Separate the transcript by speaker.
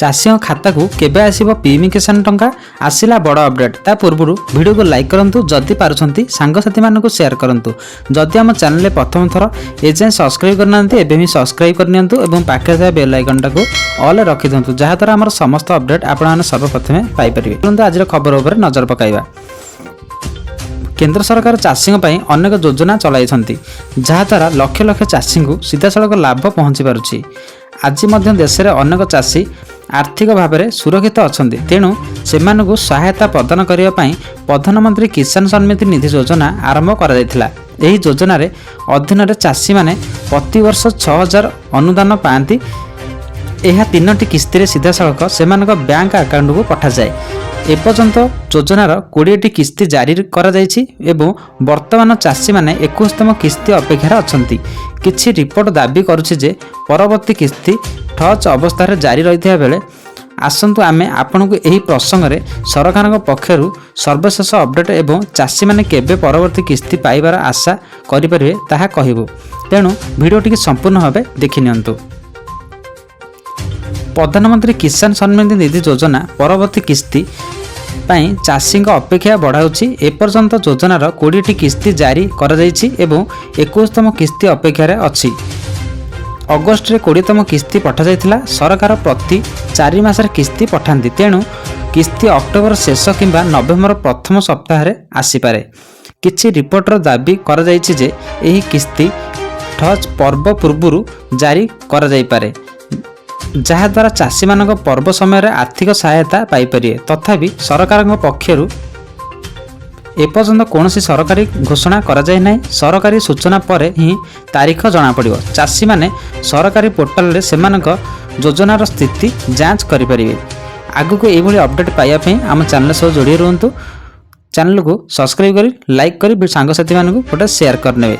Speaker 1: चाषी खाता को केबे आसीबो पीएम किसान टंका आसिला बड़ अपडेट ता पूर्व वीडियो को लाइक करंतु जदि पारुछंती सांग साथी मानकु शेयर करंतु जदि हम चैनल प्रथम थर एजे सब्सक्राइब करनांती एबे भी सब्सक्राइब करनियंतु एवं पाखे था बेल आइकन टाको ऑल रखि दंतु जहा द्वारा हमर समस्त अपडेट आपण माने सर्वप्रथमे पाई परिबे। तुरंत आज खबर ऊपर नजर पकाइबा। केंद्र सरकार चाषी अनेक योजना चलाई जहाद्वारा लक्ष लक्ष चाषी को सीधा सड़क लाभ पहुँची पारुछि। आज देश में अनेक चाषी आर्थिक भाव में सुरक्षित अच्छा तेणु से सहायता प्रदान करने प्रधानमंत्री किसान सम्मान निधि योजना आरंभ कर योजना अधीन चाषी मैंने प्रतिवर्ष 6000 अनुदान पाती। यह 3टी किस्ती सीधा सड़क से बैंक अकाउंट को पठा जाए। एपर्यंत योजनार 20टी किस्ती जारी करा जायछि एवं वर्तमान चाषी माने 21तम किस्ती अपेक्षार अछंती। किछि रिपोर्ट दाबी करुछि जे परवर्ती किस्ती ठच अवस्था जारी रहिथिया बेले आसंतु आमे आपनकु एही प्रसंग रे सरकारक पक्षरु सर्वशेष अपडेट एवं चाषी माने केबे परवर्ती किस्ती पाइबार आशा करि परिबे ताहा कहिबो। तेणु भिडियोटी संपूर्ण भाबे देखि नियंतु। प्रधानमंत्री किसान सम्मान निधि योजना परवर्ती किस्ती पाई चाषी अपेक्षा बढ़ाऊँगी। एपर्यंत योजनार 20टी किस्ती जारी करा जायछि एवं 21तम किस्ती अपेक्षार अच्छी। अगस्ट रे 20तम किस्ती पठा जायथिला। सरकार प्रति 4 मासर किस्ती पठांती तेणु किस्ती अक्टोबर शेष किंबा नवेम्बर प्रथम सप्ताह आसीपारे। किछि रिपोर्टर दाबी करा जायछि जे एही किस्ती ठच पर्व पूर्व जारी करा जाय पारे जहाद्वारा चाषी मानक पर्व समय आर्थिक सहायता पाइपर। तथापि सरकार पक्षरु एपर्यंत कौन सरकारी घोषणा करा जाय नहीं। सरकारी सूचना पर ही तारीख जना पड़िबो। चाषी माने सरकारी पोर्टाल रे सेमानक योजनार स्थिति जांच करि परिबे। आगु को एभली अपडेट पाइबा पई हम चैनल सह जोड़ी रहंतु। चैनल को सब्सक्राइब करी लाइक करी सांग साथी मानकु फोटो शेयर करनेबे।